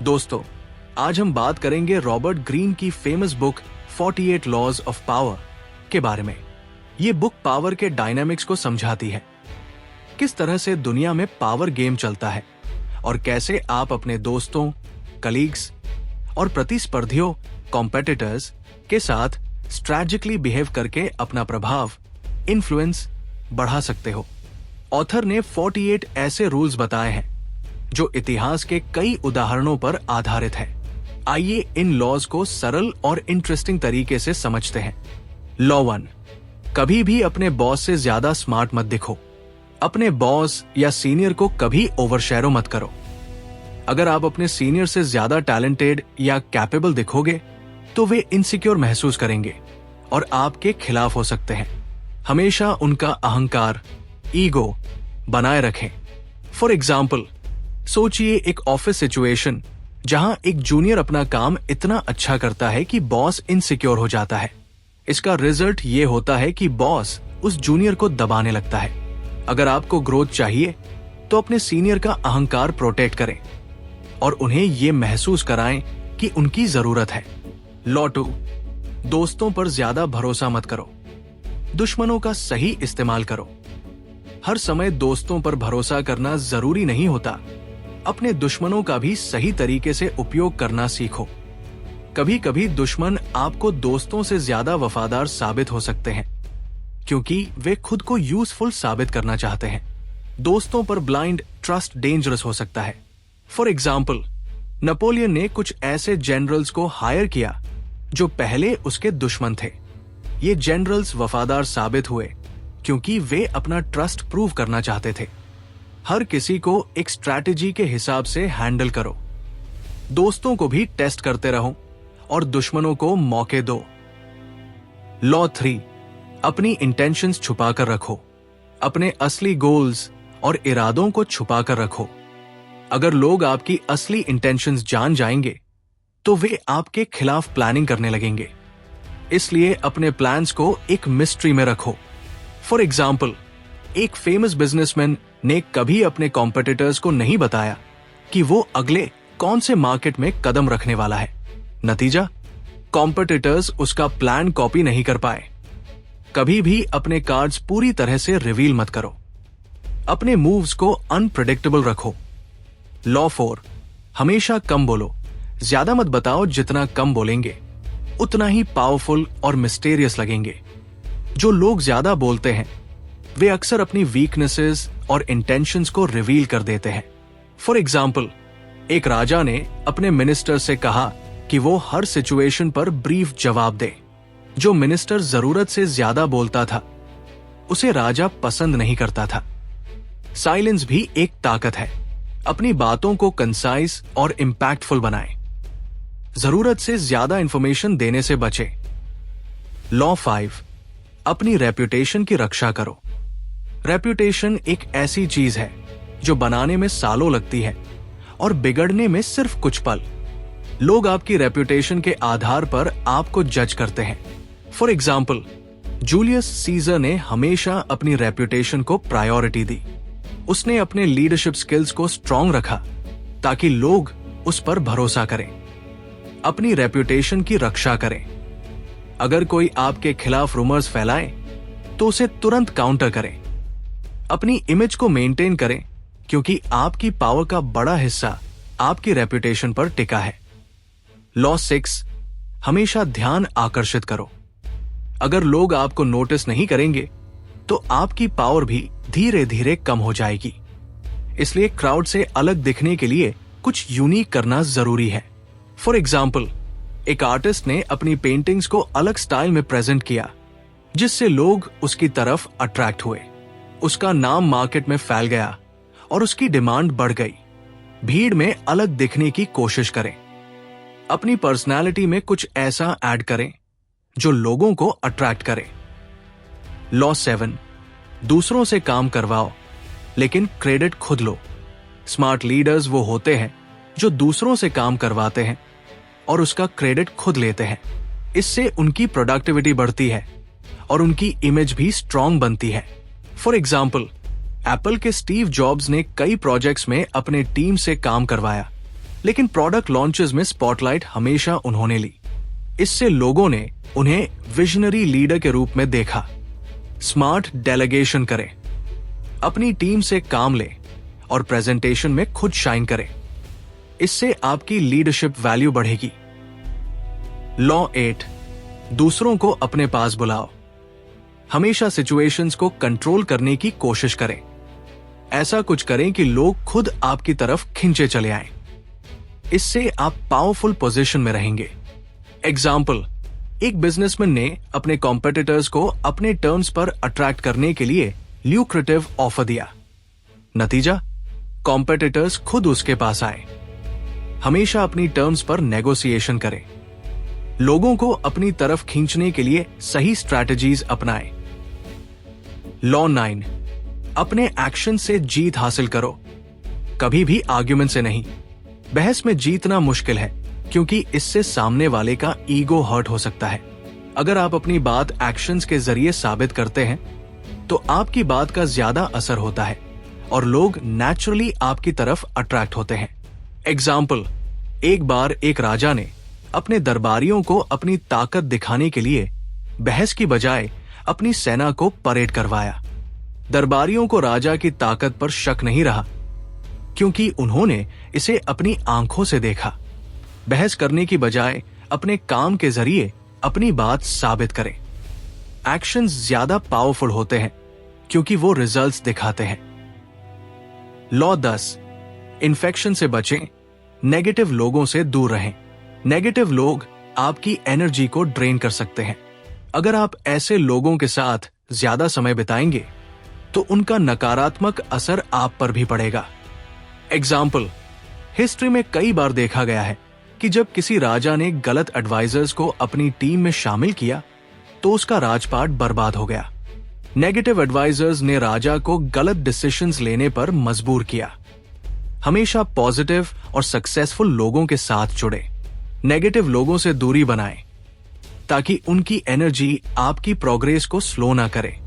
दोस्तों, आज हम बात करेंगे रॉबर्ट ग्रीन की famous book 48 laws of power के बारे में। ये बुक पावर के डायनामिक्स को समझाती है, किस तरह से दुनिया में पावर गेम चलता है और कैसे आप अपने दोस्तों, कलीग्स और प्रतिस्पर्धियों कॉम्पिटिटर्स के साथ स्ट्रैटेजिकली बिहेव करके अपना प्रभाव, इन्फ्लुएंस बढ़ा सकते हो। ऑथर ने 48 ऐसे रूल्स बताए हैं जो इतिहास के कई उदाहरणों पर आधारित है। आइए इन लॉज को सरल और इंटरेस्टिंग तरीके से समझते हैं। लॉ 1, कभी भी अपने बॉस से ज्यादा स्मार्ट मत दिखो। अपने बॉस या सीनियर को कभी ओवरशैडो मत करो। अगर आप अपने सीनियर से ज्यादा टैलेंटेड या कैपेबल दिखोगे तो वे इनसिक्योर महसूस करेंगे और आपके खिलाफ हो सकते हैं। हमेशा उनका अहंकार, ईगो बनाए रखें। फॉर एग्जाम्पल, सोचिए एक ऑफिस सिचुएशन जहां एक जूनियर अपना काम इतना अच्छा करता है कि बॉस इनसिक्योर हो जाता है। इसका रिजल्ट ये होता है कि बॉस उस जूनियर को दबाने लगता है। अगर आपको ग्रोथ चाहिए तो अपने सीनियर का अहंकार प्रोटेक्ट करें और उन्हें ये महसूस कराएं कि उनकी जरूरत है। लॉ 2, दोस्तों पर ज्यादा भरोसा मत करो, दुश्मनों का सही इस्तेमाल करो। हर समय दोस्तों पर भरोसा करना जरूरी नहीं होता। अपने दुश्मनों का भी सही तरीके से उपयोग करना सीखो। कभी कभी दुश्मन आपको दोस्तों से ज्यादा वफादार साबित हो सकते हैं क्योंकि वे खुद को यूजफुल साबित करना चाहते हैं। दोस्तों पर ब्लाइंड ट्रस्ट डेंजरस हो सकता है। फॉर एग्जाम्पल, नेपोलियन ने कुछ ऐसे जनरल्स को हायर किया जो पहले उसके दुश्मन थे। ये जनरल्स वफादार साबित हुए क्योंकि वे अपना ट्रस्ट प्रूव करना चाहते थे। हर किसी को एक स्ट्रैटेजी के हिसाब से हैंडल करो। दोस्तों को भी टेस्ट करते रहो और दुश्मनों को मौके दो। लॉ 3, अपनी इंटेंशंस छुपाकर रखो। अपने असली गोल्स और इरादों को छुपाकर रखो। अगर लोग आपकी असली इंटेंशंस जान जाएंगे तो वे आपके खिलाफ प्लानिंग करने लगेंगे। इसलिए अपने प्लान्स को एक मिस्ट्री में रखो। फॉर एग्जाम्पल, एक फेमस बिजनेसमैन ने कभी अपने कॉम्पिटिटर्स को नहीं बताया कि वो अगले कौन से मार्केट में कदम रखने वाला है। नतीजा, कॉम्पिटिटर्स उसका प्लान कॉपी नहीं कर पाए। कभी भी अपने कार्ड्स पूरी तरह से रिवील मत करो। अपने मूव्स को अनप्रेडिक्टेबल रखो। लॉ 4, हमेशा कम बोलो। ज्यादा मत बताओ। जितना कम बोलेंगे उतना ही पावरफुल और मिस्टीरियस लगेंगे। जो लोग ज्यादा बोलते हैं वे अक्सर अपनी वीकनेसेस और इंटेंशंस को रिवील कर देते हैं। फॉर एग्जाम्पल, एक राजा ने अपने मिनिस्टर से कहा कि वो हर सिचुएशन पर ब्रीफ जवाब दे। जो मिनिस्टर जरूरत से ज्यादा बोलता था उसे राजा पसंद नहीं करता था। साइलेंस भी एक ताकत है। अपनी बातों को कंसाइज और इंपैक्टफुल बनाएं। जरूरत से ज्यादा इंफॉर्मेशन देने से बचें। लॉ 5, अपनी रेप्यूटेशन की रक्षा करो। रेप्यूटेशन एक ऐसी चीज है जो बनाने में सालों लगती है और बिगड़ने में सिर्फ कुछ पल। लोग आपकी रेप्यूटेशन के आधार पर आपको जज करते हैं। फॉर एग्जाम्पल, जूलियस सीजर ने हमेशा अपनी रेप्यूटेशन को प्रायोरिटी दी। उसने अपने लीडरशिप स्किल्स को स्ट्रांग रखा ताकि लोग उस पर भरोसा करें। अपनी रेप्यूटेशन की रक्षा करें। अगर कोई आपके खिलाफ रूमर्स फैलाए तो उसे तुरंत काउंटर करें। अपनी इमेज को मेंटेन करें क्योंकि आपकी पावर का बड़ा हिस्सा आपकी रेप्यूटेशन पर टिका है। लॉ 6, हमेशा ध्यान आकर्षित करो। अगर लोग आपको नोटिस नहीं करेंगे तो आपकी पावर भी धीरे धीरे कम हो जाएगी। इसलिए क्राउड से अलग दिखने के लिए कुछ यूनिक करना जरूरी है। फॉर एग्जाम्पल, एक आर्टिस्ट ने अपनी पेंटिंग्स को अलग स्टाइल में प्रेजेंट किया जिससे लोग उसकी तरफ अट्रैक्ट हुए। उसका नाम मार्केट में फैल गया और उसकी डिमांड बढ़ गई। भीड़ में अलग दिखने की कोशिश करें। अपनी पर्सनालिटी में कुछ ऐसा ऐड करें जो लोगों को अट्रैक्ट करे। लॉ 7, दूसरों से काम करवाओ लेकिन क्रेडिट खुद लो। स्मार्ट लीडर्स वो होते हैं जो दूसरों से काम करवाते हैं और उसका क्रेडिट खुद लेते हैं। इससे उनकी प्रोडक्टिविटी बढ़ती है और उनकी इमेज भी स्ट्रांग बनती है। फॉर एग्जाम्पल, एप्पल के स्टीव जॉब्स ने कई प्रोजेक्ट्स में अपने टीम से काम करवाया लेकिन प्रोडक्ट लॉन्चेस में स्पॉटलाइट हमेशा उन्होंने ली। इससे लोगों ने उन्हें विजनरी लीडर के रूप में देखा। स्मार्ट डेलीगेशन करें, अपनी टीम से काम लें और प्रेजेंटेशन में खुद शाइन करें। इससे आपकी लीडरशिप वैल्यू बढ़ेगी। लॉ 8, दूसरों को अपने पास बुलाओ। हमेशा सिचुएशंस को कंट्रोल करने की कोशिश करें। ऐसा कुछ करें कि लोग खुद आपकी तरफ खिंचे चले आएं। इससे आप पावरफुल पोजीशन में रहेंगे। एग्जाम्पल, एक बिजनेसमैन ने अपने कॉम्पिटिटर्स को अपने टर्म्स पर अट्रैक्ट करने के लिए ल्यूक्रेटिव ऑफर दिया। नतीजा, कॉम्पिटिटर्स खुद उसके पास आए। हमेशा अपनी टर्म्स पर नेगोशिएशन करें। लोगों को अपनी तरफ खींचने के लिए सही स्ट्रैटेजीज अपनाएं। लॉ 9, अपने एक्शन से जीत हासिल करो, कभी भी आर्ग्यूमेंट से नहीं। बहस में जीतना मुश्किल है क्योंकि इससे सामने वाले का ईगो हर्ट हो सकता है। अगर आप अपनी बात एक्शंस के जरिए साबित करते हैं तो आपकी बात का ज्यादा असर होता है और लोग नेचुरली आपकी तरफ अट्रैक्ट होते हैं। एग्जाम्पल, एक बार एक राजा ने अपने दरबारियों को अपनी ताकत दिखाने के लिए बहस की बजाय अपनी सेना को परेड करवाया। दरबारियों को राजा की ताकत पर शक नहीं रहा क्योंकि उन्होंने इसे अपनी आंखों से देखा। बहस करने की बजाय अपने काम के जरिए अपनी बात साबित करें। एक्शंस ज्यादा पावरफुल होते हैं क्योंकि वो रिजल्ट्स दिखाते हैं। लॉ 10, इन्फेक्शन से बचें, नेगेटिव लोगों से दूर रहें। नेगेटिव लोग आपकी एनर्जी को ड्रेन कर सकते हैं। अगर आप ऐसे लोगों के साथ ज्यादा समय बिताएंगे तो उनका नकारात्मक असर आप पर भी पड़ेगा। एग्जाम्पल, हिस्ट्री में कई बार देखा गया है कि जब किसी राजा ने गलत एडवाइजर्स को अपनी टीम में शामिल किया तो उसका राजपाट बर्बाद हो गया। नेगेटिव एडवाइजर्स ने राजा को गलत डिसीजंस लेने पर मजबूर किया। हमेशा पॉजिटिव और सक्सेसफुल लोगों के साथ जुड़े, नेगेटिव लोगों से दूरी बनाएं ताकि उनकी एनर्जी आपकी प्रोग्रेस को स्लो ना करे।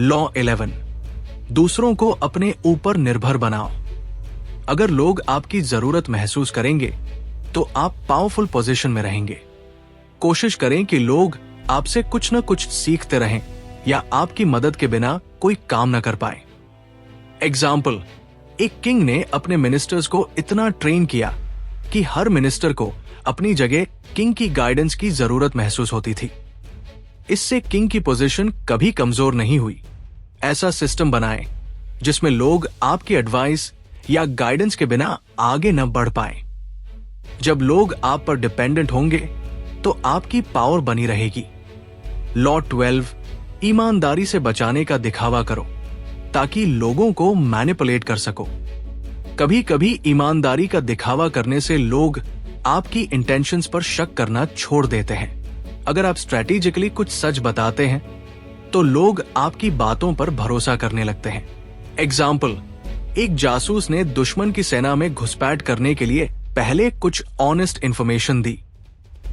लॉ 11, दूसरों को अपने ऊपर निर्भर बनाओ। अगर लोग आपकी जरूरत महसूस करेंगे तो आप पावरफुल पोजीशन में रहेंगे। कोशिश करें कि लोग आपसे कुछ न कुछ सीखते रहें या आपकी मदद के बिना कोई काम न कर पाए। एग्जाम्पल, एक किंग ने अपने मिनिस्टर्स को इतना ट्रेन किया कि हर मिनिस्टर को अपनी जगह किंग की गाइडेंस की जरूरत महसूस होती थी। इससे किंग की पोजीशन कभी कमजोर नहीं हुई। ऐसा सिस्टम बनाएं जिसमें लोग आपकी एडवाइस या गाइडेंस के बिना आगे न बढ़ पाए। जब लोग आप पर डिपेंडेंट होंगे तो आपकी पावर बनी रहेगी। लॉ 12, ईमानदारी से बचाने का दिखावा करो ताकि लोगों को मैनिपुलेट कर सको। कभी कभी ईमानदारी का दिखावा करने से लोग आपकी इंटेंशंस पर शक करना छोड़ देते हैं। अगर आप स्ट्रेटेजिकली कुछ सच बताते हैं तो लोग आपकी बातों पर भरोसा करने लगते हैं। एग्जाम्पल, एक जासूस ने दुश्मन की सेना में घुसपैठ करने के लिए पहले कुछ ऑनेस्ट इंफॉर्मेशन दी।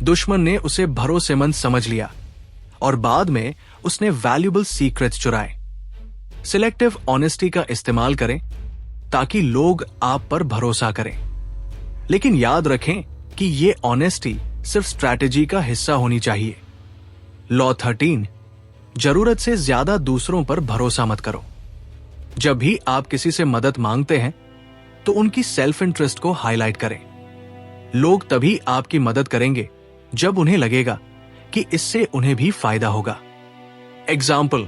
दुश्मन ने उसे भरोसेमंद समझ लिया और बाद में उसने वैल्यूएबल सीक्रेट्स चुराए। सिलेक्टिव ऑनेस्टी का इस्तेमाल करें ताकि लोग आप पर भरोसा करें, लेकिन याद रखें कि ये ऑनेस्टी सिर्फ स्ट्रैटेजी का हिस्सा होनी चाहिए। लॉ 13, जरूरत से ज्यादा दूसरों पर भरोसा मत करो। जब भी आप किसी से मदद मांगते हैं तो उनकी सेल्फ इंटरेस्ट को हाईलाइट करें। लोग तभी आपकी मदद करेंगे जब उन्हें लगेगा कि इससे उन्हें भी फायदा होगा। एग्जाम्पल,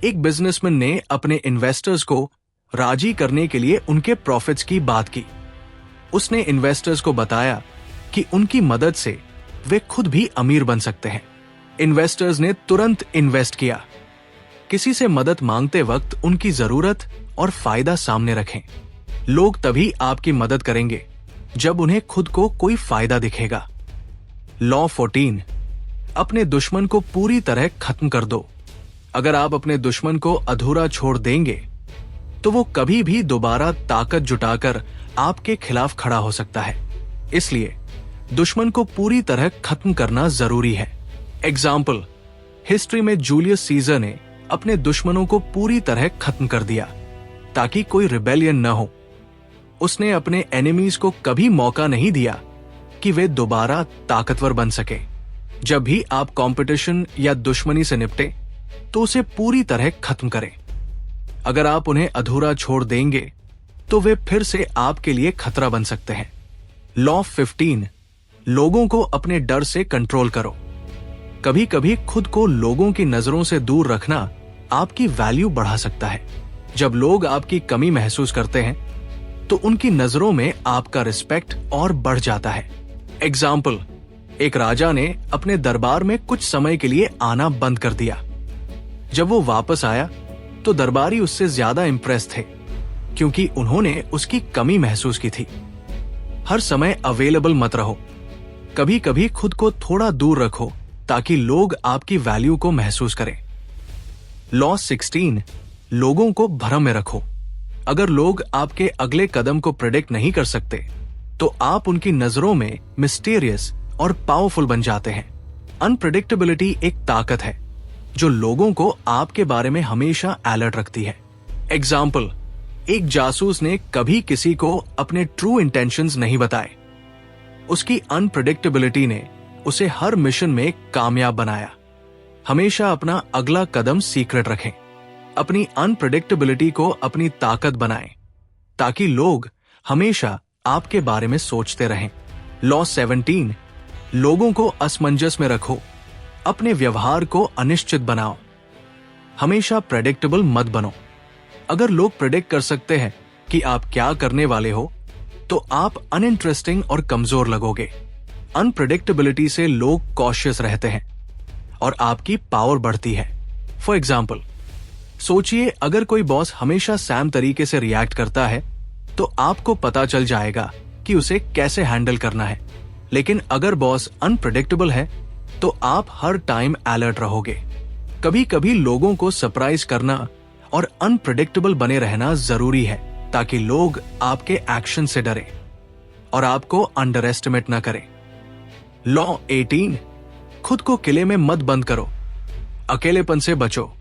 एक बिजनेसमैन ने अपने इन्वेस्टर्स को राजी करने के लिए उनके प्रॉफिट्स की बात की। उसने इन्वेस्टर्स को बताया कि उनकी मदद से वे खुद भी अमीर बन सकते हैं। इन्वेस्टर्स ने तुरंत इन्वेस्ट किया। किसी से मदद मांगते वक्त उनकी जरूरत और फायदा सामने रखें। लोग तभी आपकी मदद करेंगे जब उन्हें खुद को कोई फायदा दिखेगा। लॉ 14, अपने दुश्मन को पूरी तरह खत्म कर दो। अगर आप अपने दुश्मन को अधूरा छोड़ देंगे तो वो कभी भी दोबारा ताकत जुटाकर आपके खिलाफ खड़ा हो सकता है। इसलिए दुश्मन को पूरी तरह खत्म करना जरूरी है। एग्जाम्पल, हिस्ट्री में जूलियस सीजर ने अपने दुश्मनों को पूरी तरह खत्म कर दिया ताकि कोई रिबेलियन न हो। उसने अपने एनिमीज को कभी मौका नहीं दिया कि वे दोबारा ताकतवर बन सके। जब भी आप कंपटीशन या दुश्मनी से निपटे तो उसे पूरी तरह खत्म करें। अगर आप उन्हें अधूरा छोड़ देंगे तो वे फिर से आपके लिए खतरा बन सकते हैं। लॉ 15, लोगों को अपने डर से कंट्रोल करो। कभी कभी खुद को लोगों की नजरों से दूर रखना आपकी वैल्यू बढ़ा सकता है। जब लोग आपकी कमी महसूस करते हैं तो उनकी नजरों में आपका रिस्पेक्ट और बढ़ जाता है। एग्जाम्पल, एक राजा ने अपने दरबार में कुछ समय के लिए आना बंद कर दिया। जब वो वापस आया तो दरबारी उससे ज्यादा इंप्रेस थे क्योंकि उन्होंने उसकी कमी महसूस की थी। हर समय अवेलेबल मत रहो। कभी कभी खुद को थोड़ा दूर रखो ताकि लोग आपकी वैल्यू को महसूस करें। लॉ 16, लोगों को भ्रम में रखो। अगर लोग आपके अगले कदम को प्रेडिक्ट नहीं कर सकते तो आप उनकी नजरों में मिस्टीरियस और पावरफुल बन जाते हैं। अनप्रेडिक्टेबिलिटी एक ताकत है जो लोगों को आपके बारे में हमेशा अलर्ट रखती है। एग्जाम्पल, एक जासूस ने कभी किसी को अपने ट्रू इंटेंशंस नहीं बताए। उसकी अनप्रेडिक्टेबिलिटी ने उसे हर मिशन में कामयाब बनाया। हमेशा अपना अगला कदम सीक्रेट रखें। अपनी अनप्रेडिक्टेबिलिटी को अपनी ताकत बनाएं ताकि लोग हमेशा आपके बारे में सोचते रहें। लॉ 17, लोगों को असमंजस में रखो। अपने व्यवहार को अनिश्चित बनाओ। हमेशा प्रेडिक्टेबल मत बनो। अगर लोग प्रेडिक्ट कर सकते हैं कि आप क्या करने वाले हो तो आप अनइंटरेस्टिंग और कमजोर लगोगे। अनप्रेडिक्टेबिलिटी से लोग कॉशियस रहते हैं और आपकी पावर बढ़ती है। फॉर एग्जाम्पल, सोचिए अगर कोई बॉस हमेशा सैम तरीके से रिएक्ट करता है तो आपको पता चल जाएगा कि उसे कैसे हैंडल करना है। लेकिन अगर बॉस अनप्रेडिक्टेबल है तो आप हर टाइम अलर्ट रहोगे। कभी कभी लोगों को सरप्राइज करना और अनप्रेडिक्टेबल बने रहना जरूरी है ताकि लोग आपके एक्शन से डरें और आपको अंडर एस्टिमेट न करें। लॉ 18, खुद को किले में मत बंद करो। अकेलेपन से बचो।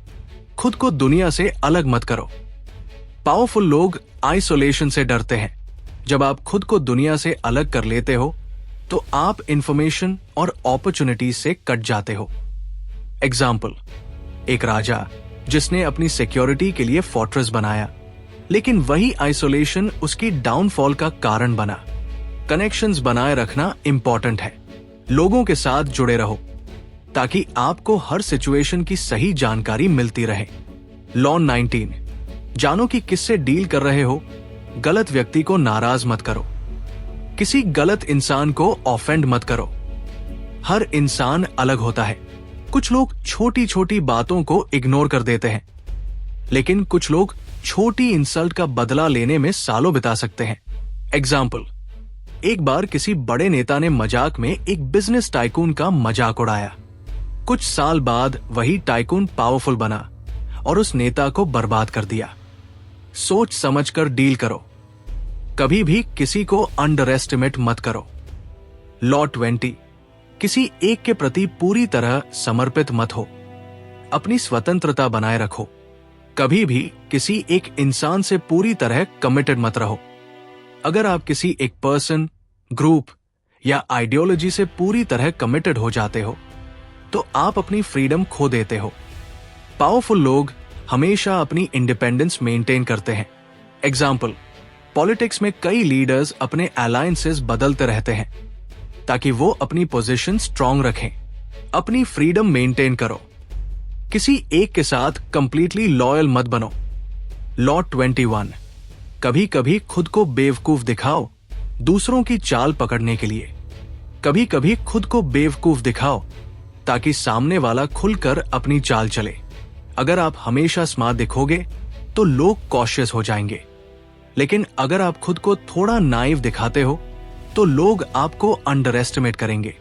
खुद को दुनिया से अलग मत करो। पावरफुल लोग आइसोलेशन से डरते हैं। जब आप खुद को दुनिया से अलग कर लेते हो तो आप इंफॉर्मेशन और अपॉर्चुनिटीज से कट जाते हो। एग्जाम्पल, एक राजा जिसने अपनी सिक्योरिटी के लिए फोर्ट्रेस बनाया, लेकिन वही आइसोलेशन उसकी डाउनफॉल का कारण बना। कनेक्शंस बनाए रखना इंपॉर्टेंट है। लोगों के साथ जुड़े रहो ताकि आपको हर सिचुएशन की सही जानकारी मिलती रहे। लॉ 19, जानो कि किससे डील कर रहे हो। गलत व्यक्ति को नाराज मत करो। किसी गलत इंसान को ऑफेंड मत करो। हर इंसान अलग होता है। कुछ लोग छोटी छोटी बातों को इग्नोर कर देते हैं, लेकिन कुछ लोग छोटी इंसल्ट का बदला लेने में सालों बिता सकते हैं। एग्जाम्पल, एक बार किसी बड़े नेता ने मजाक में एक बिजनेस टाइकून का मजाक उड़ाया। कुछ साल बाद वही टाइकून पावरफुल बना और उस नेता को बर्बाद कर दिया। सोच समझकर डील करो। कभी भी किसी को अंडर एस्टिमेट मत करो। लॉ 20, किसी एक के प्रति पूरी तरह समर्पित मत हो। अपनी स्वतंत्रता बनाए रखो। कभी भी किसी एक इंसान से पूरी तरह कमिटेड मत रहो। अगर आप किसी एक पर्सन, ग्रुप या आइडियोलॉजी से पूरी तरह कमिटेड हो जाते हो तो आप अपनी फ्रीडम खो देते हो। पावरफुल लोग हमेशा अपनी इंडिपेंडेंस मेंटेन करते हैं। एग्जाम्पल, पॉलिटिक्स में कई लीडर्स अपने अलायंसेस बदलते रहते हैं ताकि वो अपनी पोजीशन स्ट्रांग रखें। अपनी फ्रीडम मेंटेन करो। किसी एक के साथ कंप्लीटली लॉयल मत बनो। लॉ 21, कभी कभी खुद को बेवकूफ दिखाओ दूसरों की चाल पकड़ने के लिए। कभी कभी खुद को बेवकूफ दिखाओ ताकि सामने वाला खुलकर अपनी चाल चले। अगर आप हमेशा स्मार्ट दिखोगे तो लोग कॉशियस हो जाएंगे, लेकिन अगर आप खुद को थोड़ा नाइव दिखाते हो तो लोग आपको अंडर एस्टिमेट करेंगे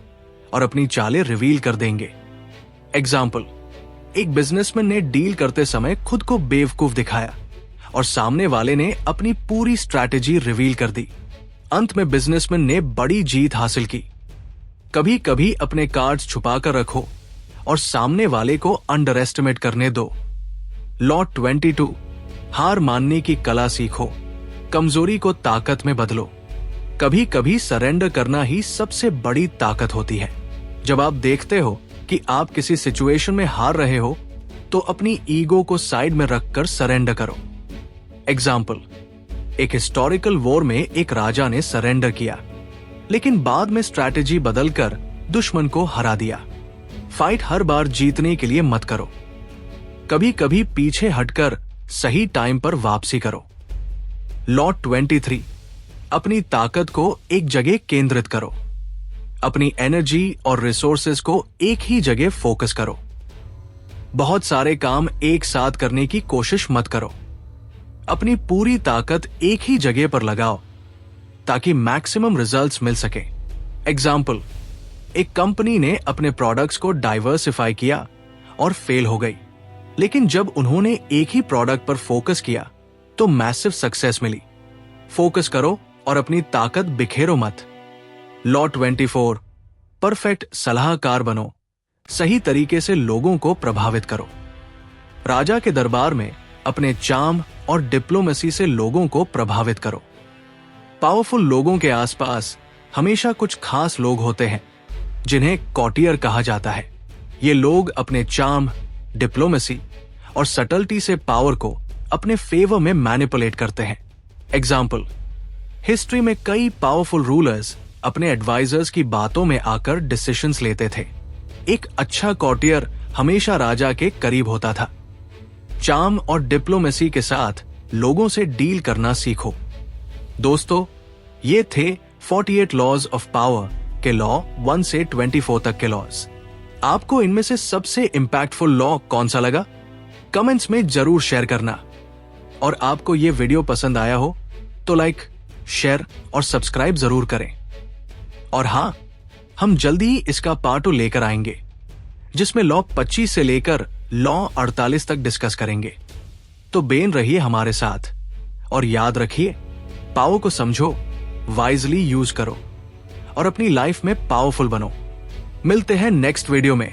और अपनी चालें रिवील कर देंगे। एग्जाम्पल, एक बिजनेसमैन ने डील करते समय खुद को बेवकूफ दिखाया और सामने वाले ने अपनी पूरी स्ट्रैटेजी रिवील कर दी। अंत में बिजनेसमैन ने बड़ी जीत हासिल की। कभी कभी अपने कार्ड्स छुपाकर रखो और सामने वाले को अंडर एस्टिमेट करने दो। लॉ 22, हार मानने की कला सीखो। कमजोरी को ताकत में बदलो। कभी कभी सरेंडर करना ही सबसे बड़ी ताकत होती है। जब आप देखते हो कि आप किसी सिचुएशन में हार रहे हो, तो अपनी ईगो को साइड में रखकर सरेंडर करो। एग्जाम्पल, एक हिस्टोरिकल वॉर में एक राजा ने सरेंडर किया, लेकिन बाद में स्ट्रैटेजी बदलकर दुश्मन को हरा दिया। फाइट हर बार जीतने के लिए मत करो। कभी कभी पीछे हटकर सही टाइम पर वापसी करो। लॉ 23, अपनी ताकत को एक जगह केंद्रित करो। अपनी एनर्जी और रिसोर्सेज को एक ही जगह फोकस करो। बहुत सारे काम एक साथ करने की कोशिश मत करो। अपनी पूरी ताकत एक ही जगह पर लगाओ ताकि मैक्सिमम रिजल्ट्स मिल सके। एग्जाम्पल, एक कंपनी ने अपने प्रोडक्ट्स को डाइवर्सिफाई किया और फेल हो गई, लेकिन जब उन्होंने एक ही प्रोडक्ट पर फोकस किया तो मैसिव सक्सेस मिली। फोकस करो और अपनी ताकत बिखेरो मत। लॉ 24, परफेक्ट सलाहकार बनो। सही तरीके से लोगों को प्रभावित करो। राजा के दरबार में अपने चार्म और डिप्लोमेसी से लोगों को प्रभावित करो। पावरफुल लोगों के आसपास हमेशा कुछ खास लोग होते हैं जिन्हें कॉटियर कहा जाता है। ये लोग अपने चार्म, डिप्लोमेसी और सटल्टी से पावर को अपने फेवर में मैनिपुलेट करते हैं। एग्जाम्पल, हिस्ट्री में कई पावरफुल रूलर्स अपने एडवाइजर्स की बातों में आकर डिसीजंस लेते थे। एक अच्छा कॉटियर हमेशा राजा के करीब होता था। चार्म और डिप्लोमेसी के साथ लोगों से डील करना सीखो। दोस्तों, ये थे 48 लॉज ऑफ पावर के लॉ 1 से 24 तक के लॉज। आपको इनमें से सबसे इंपैक्टफुल लॉ कौन सा लगा? कमेंट्स में जरूर शेयर करना। और आपको ये वीडियो पसंद आया हो तो लाइक, शेयर और सब्सक्राइब जरूर करें। और हां, हम जल्दी ही इसका पार्ट 2 लेकर आएंगे जिसमें लॉ 25 से लेकर लॉ 48 तक डिस्कस करेंगे। तो बेन रहिए हमारे साथ और याद रखिए, पावर को समझो, वाइजली यूज करो और अपनी लाइफ में पावरफुल बनो। मिलते हैं नेक्स्ट वीडियो में।